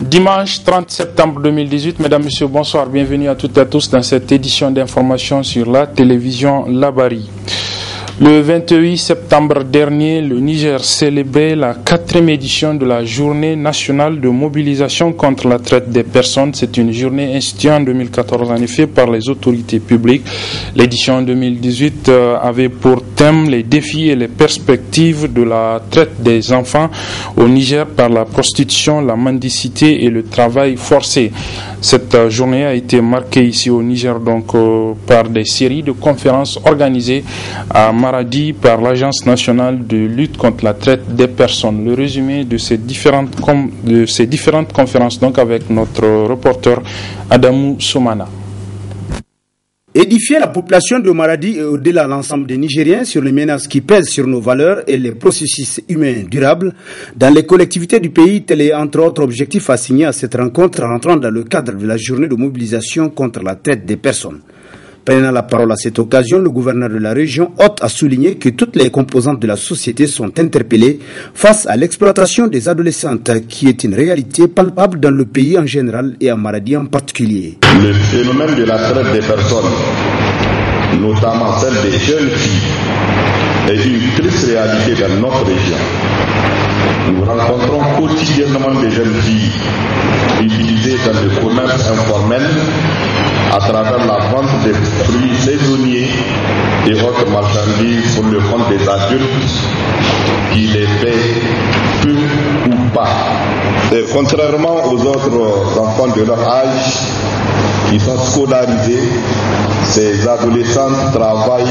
Dimanche 30 septembre 2018, mesdames, messieurs, bonsoir, bienvenue à toutes et à tous dans cette édition d'information sur la télévision Labari. Le 28 septembre dernier, le Niger célébrait la 4e édition de la Journée nationale de mobilisation contre la traite des personnes. C'est une journée instituée en 2014 en effet par les autorités publiques. L'édition 2018 avait pour thème les défis et les perspectives de la traite des enfants au Niger par la prostitution, la mendicité et le travail forcé. Cette journée a été marquée ici au Niger donc par des séries de conférences organisées à Maradi par l'Agence nationale de lutte contre la traite des personnes. Le résumé de ces différentes conférences donc avec notre reporter Adamou Soumana. Édifier la population de Maradi et au-delà l'ensemble des Nigériens sur les menaces qui pèsent sur nos valeurs et les processus humains durables dans les collectivités du pays, tel est entre autres objectifs assignés à cette rencontre rentrant dans le cadre de la journée de mobilisation contre la traite des personnes. Prenant la parole à cette occasion, le gouverneur de la région Haute a souligné que toutes les composantes de la société sont interpellées face à l'exploitation des adolescentes qui est une réalité palpable dans le pays en général et à Maradi en particulier. Le phénomène de la traite des personnes, notamment celle des jeunes filles, est une triste réalité dans notre région. Nous rencontrons quotidiennement des jeunes filles utilisées dans le commerce informel à travers la vente des fruits saisonniers et autres marchandises pour le compte des adultes qui les paient peu ou pas. Et contrairement aux autres enfants de leur âge qui sont scolarisés, ces adolescentes travaillent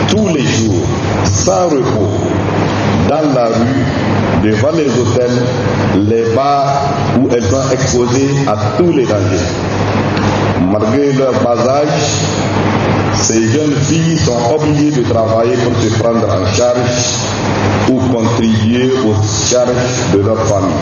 tous les jours, sans repos, dans la rue, devant les hôtels, les bars où elles sont exposées à tous les dangers. Malgré leur bas âge, ces jeunes filles sont obligées de travailler pour se prendre en charge ou contribuer aux charges de leur famille.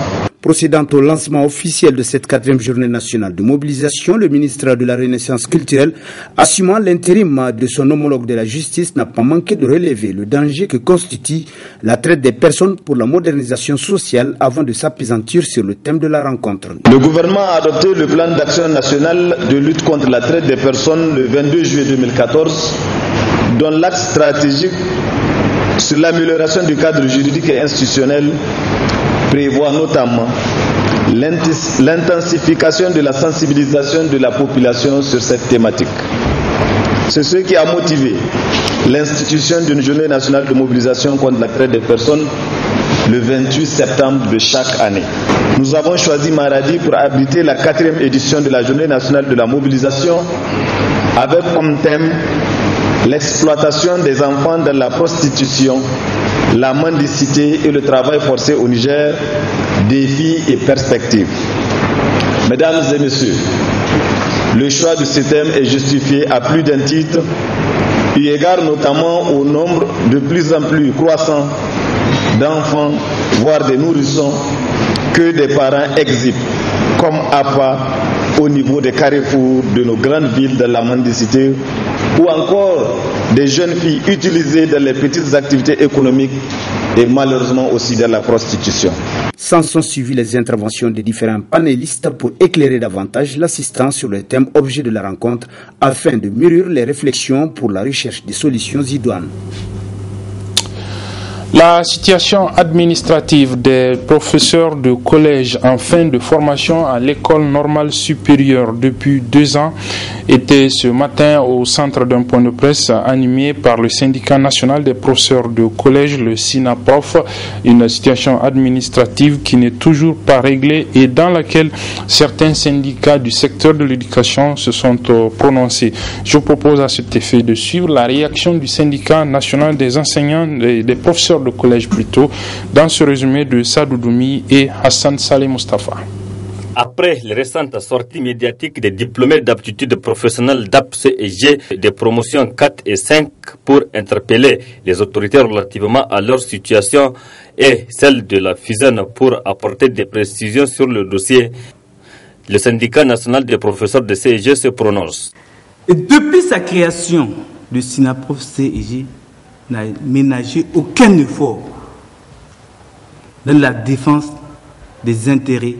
Procédant au lancement officiel de cette 4e journée nationale de mobilisation, le ministre de la Renaissance culturelle, assumant l'intérim de son homologue de la justice, n'a pas manqué de relever le danger que constitue la traite des personnes pour la modernisation sociale avant de s'appesantir sur le thème de la rencontre. Le gouvernement a adopté le plan d'action national de lutte contre la traite des personnes le 22 juillet 2014, dont l'axe stratégique sur l'amélioration du cadre juridique et institutionnel prévoit notamment l'intensification de la sensibilisation de la population sur cette thématique. C'est ce qui a motivé l'institution d'une journée nationale de mobilisation contre la traite des personnes le 28 septembre de chaque année. Nous avons choisi Maradi pour abriter la 4e édition de la journée nationale de la mobilisation avec comme thème l'exploitation des enfants dans la prostitution, la mendicité et le travail forcé au Niger, défis et perspectives. Mesdames et messieurs, le choix de ce thème est justifié à plus d'un titre, eu égard notamment au nombre de plus en plus croissant d'enfants, voire des nourrissons, que des parents exhibent, comme appât au niveau des carrefours de nos grandes villes dans la mendicité, ou encore des jeunes filles utilisées dans les petites activités économiques et malheureusement aussi dans la prostitution. S'en sont suivies les interventions des différents panélistes pour éclairer davantage l'assistance sur le thème objet de la rencontre afin de mûrir les réflexions pour la recherche des solutions idoines. La situation administrative des professeurs de collège en fin de formation à l'école normale supérieure depuis 2 ans était ce matin au centre d'un point de presse animé par le syndicat national des professeurs de collège, le SINAPROF, une situation administrative qui n'est toujours pas réglée et dans laquelle certains syndicats du secteur de l'éducation se sont prononcés. Je vous propose à cet effet de suivre la réaction du syndicat national des enseignants et des professeurs de collège plutôt, dans ce résumé de Sadou Doumi et Hassan Saleh Mustafa. Après les récentes sorties médiatiques des diplômés d'aptitude professionnelle d'APC et G des promotions 4 et 5 pour interpeller les autorités relativement à leur situation et celle de la FUSEN pour apporter des précisions sur le dossier, le syndicat national des professeurs de CEG se prononce. Et depuis sa création, le SINAPROF CEG n'a ménagé aucun effort dans la défense des intérêts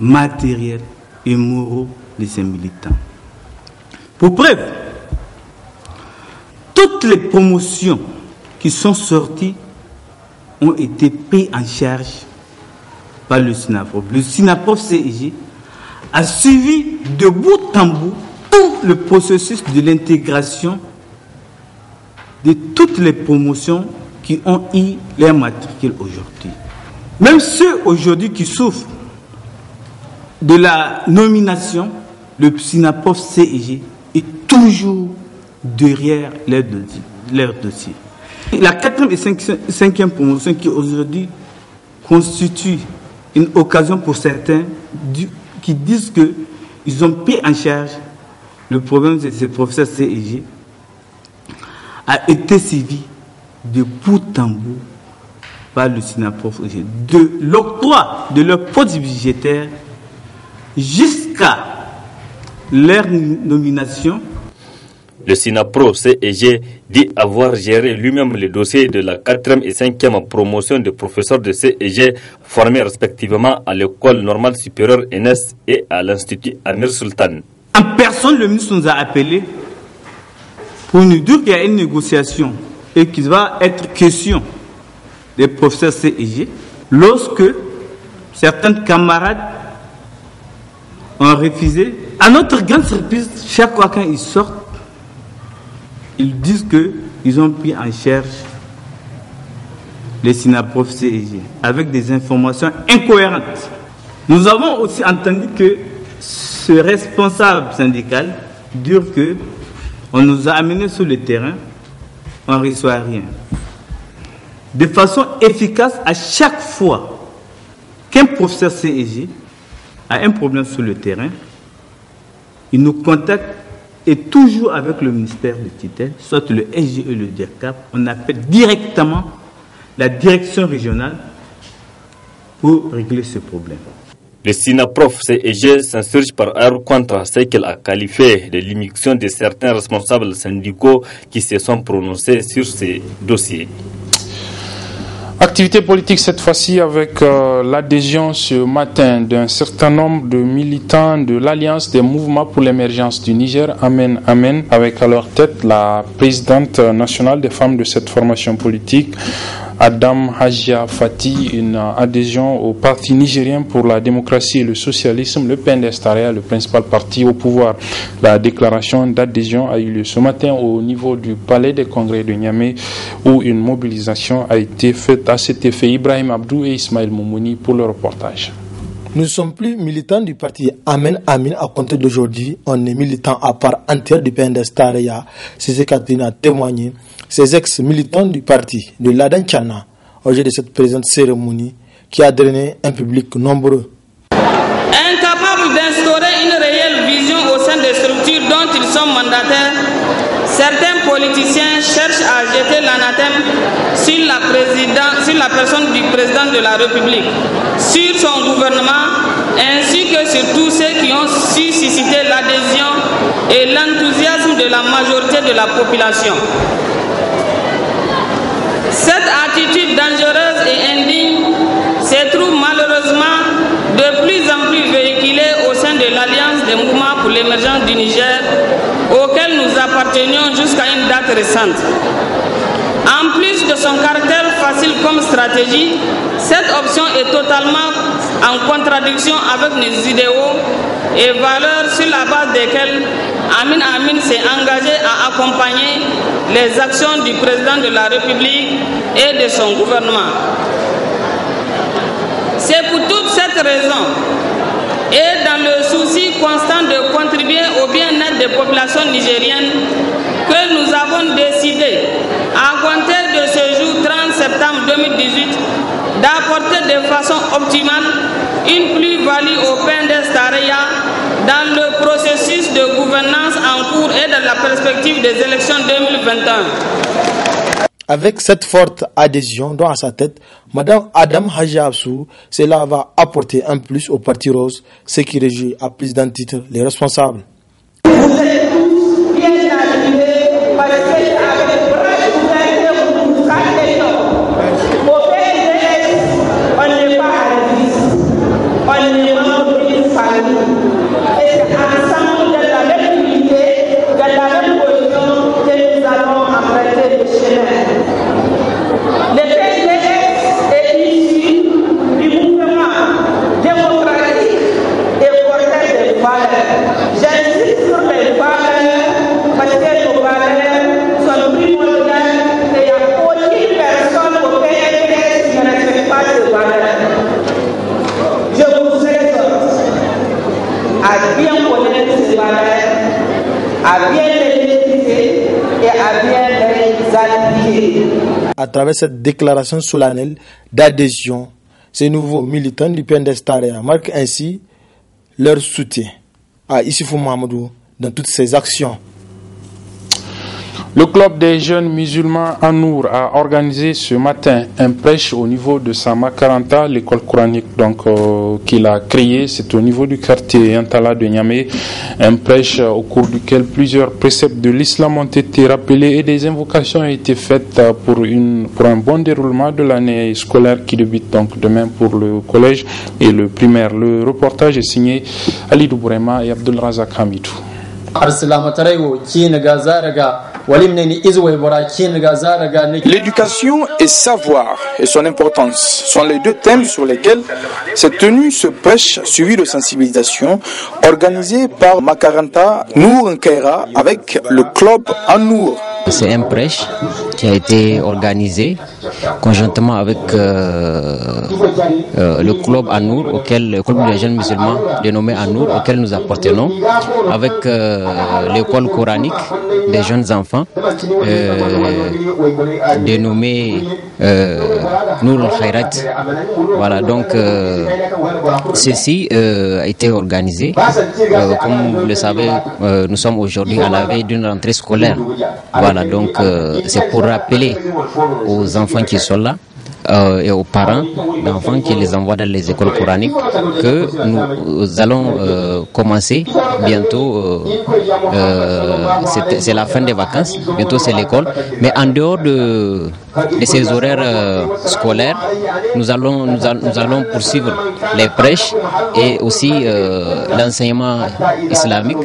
matériels et moraux de ces militants. Pour preuve, toutes les promotions qui sont sorties ont été prises en charge par le SINAPROF. Le SINAPROF-CEG a suivi de bout en bout tout le processus de l'intégration de toutes les promotions qui ont eu leur matricule aujourd'hui. Même ceux aujourd'hui qui souffrent de la nomination, le SINAPROF-CEG est toujours derrière leur dossier. La 4e et 5e promotion qui aujourd'hui constitue une occasion pour certains qui disent qu'ils ont pris en charge le problème de ces professeurs CEG a été suivi de bout en bout par le SINAPROF-CEG, de l'octroi de leur poste budgétaire jusqu'à leur nomination. Le SINAPROF-CEG dit avoir géré lui-même le dossier de la 4e et 5e promotion de professeurs de CEG formés respectivement à l'école normale supérieure ENES et à l'Institut Amir Sultan. En personne, le ministre nous a appelés pour nous dire qu'il y a une négociation et qu'il va être question des professeurs CEG lorsque certains camarades ont refusé. À notre grande surprise, chaque fois quand ils sortent, ils disent qu'ils ont pris en charge les SINAPROF-CEG avec des informations incohérentes. Nous avons aussi entendu que ce responsable syndical dit qu'on nous a amenés sur le terrain, on ne reçoit rien. De façon efficace, à chaque fois qu'un professeur CEG a un problème sur le terrain, il nous contacte. Et toujours avec le ministère de tutelle, soit le SGE et le DIRCAP, on appelle directement la direction régionale pour régler ce problème. Le SINAPROF-CEG s'insurge par ailleurs contre ce qu'il a qualifié de l'immixtion de certains responsables syndicaux qui se sont prononcés sur ces dossiers. Activité politique cette fois-ci avec l'adhésion ce matin d'un certain nombre de militants de l'Alliance des mouvements pour l'émergence du Niger, Amen Amen, avec à leur tête la présidente nationale des femmes de cette formation politique, Adam Hajia Fati, une adhésion au Parti nigérien pour la démocratie et le socialisme, le PNDS-Taraya, le principal parti au pouvoir. La déclaration d'adhésion a eu lieu ce matin au niveau du Palais des Congrès de Niamey, où une mobilisation a été faite à cet effet. Ibrahim Abdou et Ismaël Moumouni pour le reportage. Nous ne sommes plus militants du parti Amen Amin à compter d'aujourd'hui. On est militants à part entière du PNDS-Taraya. C'est ce qu'a témoigné ces ex-militants du parti de l'Adan Tchana au jeu de cette présente cérémonie qui a drainé un public nombreux. Incapables d'instaurer une réelle vision au sein des structures dont ils sont mandataires, certains politiciens cherchent à jeter l'anathème sur la personne du président de la République, sur son gouvernement, ainsi que sur tous ceux qui ont su susciter l'adhésion et l'enthousiasme de la majorité de la population. Cette attitude dangereuse et indigne se trouve malheureusement de plus en plus véhiculée au sein de l'Alliance des mouvements pour l'émergence du Niger, auquel nous appartenions jusqu'à une date récente. En plus de son caractère facile comme stratégie, cette option est totalement en contradiction avec nos idéaux et valeurs sur la base desquelles Amin Amin s'est engagé à accompagner les actions du président de la République et de son gouvernement. C'est pour toute cette raison et dans le souci constant de contribuer au bien-être des populations nigériennes que nous avons décidé, à compter de ce jour 30 septembre 2018, d'apporter de façon optimale une plus-value au PNDS-Taraya dans le processus de gouvernance en cours et dans la perspective des élections 2021. Avec cette forte adhésion dont à sa tête, Mme Adam Hajia Absou, cela va apporter un plus au Parti Rose, ce qui réjouit à plus d'un titre les responsables. Vous êtes tous bien arrivés parce qu'avec bras ouverts, vous nous attendons. Au PNDS, on n'est pas à la on est membre à bien les maîtriser et à bien les appliquer. À travers cette déclaration solennelle d'adhésion, ces nouveaux militants du PNDS-Taraya marquent ainsi leur soutien à Issoufou Mahamadou dans toutes ses actions. Le club des jeunes musulmans Anour a organisé ce matin un prêche au niveau de sa Makaranta, l'école coranique qu'il a créée. C'est au niveau du quartier Yantala de Niamey. Un prêche au cours duquel plusieurs préceptes de l'islam ont été rappelés et des invocations ont été faites pour un bon déroulement de l'année scolaire qui débute donc demain pour le collège et le primaire. Le reportage est signé Ali Doubourema et Abdul Razak Hamidou. L'éducation et savoir et son importance sont les deux thèmes sur lesquels s'est tenu ce prêche suivi de sensibilisation organisé par Makaranta Nour Nkaira avec le club Anour. C'est un prêche qui a été organisé conjointement avec le club Anour, le club des jeunes musulmans dénommé Anour, auquel nous appartenons, avec l'école coranique des jeunes enfants dénommée Nour al-Khairat. Voilà, donc ceci a été organisé. Comme vous le savez, nous sommes aujourd'hui à la veille d'une rentrée scolaire. Voilà, donc c'est pour rappeler aux enfants qui sont là et aux parents d'enfants qui les envoient dans les écoles coraniques que nous allons commencer bientôt. C'est la fin des vacances, bientôt c'est l'école. Mais en dehors de ces horaires scolaires, nous allons poursuivre les prêches et aussi l'enseignement islamique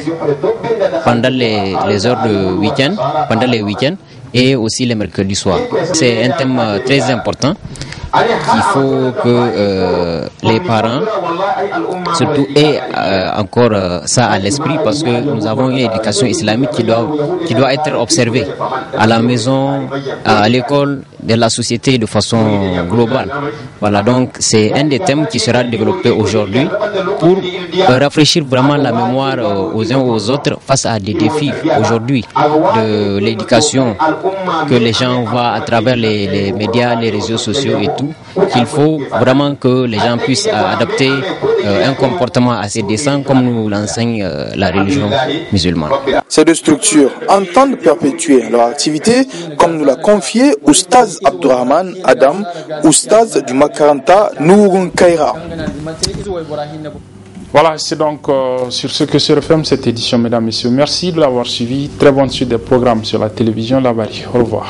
pendant les heures de week-end, pendant les week-ends et aussi les mercredis soirs. C'est un thème très important. Il faut que les parents surtout aient encore ça à l'esprit, parce que nous avons une éducation islamique qui doit être observée à la maison, à l'école, dans la société de façon globale. Voilà, donc c'est un des thèmes qui sera développé aujourd'hui pour rafraîchir vraiment la mémoire aux uns aux autres face à des défis aujourd'hui de l'éducation que les gens voient à travers les médias, les réseaux sociaux et tout, qu'il faut vraiment que les gens puissent adapter un comportement assez décent comme nous l'enseigne la religion musulmane. Ces deux structures entendent perpétuer leur activité comme nous l'a confié Oustaz Abdourahman Adam, Oustaz du Makaranta Nour Kaira. Voilà, c'est donc sur ce que se referme cette édition, mesdames et messieurs. Merci de l'avoir suivi. Très bonne suite des programmes sur la télévision Labari. Au revoir.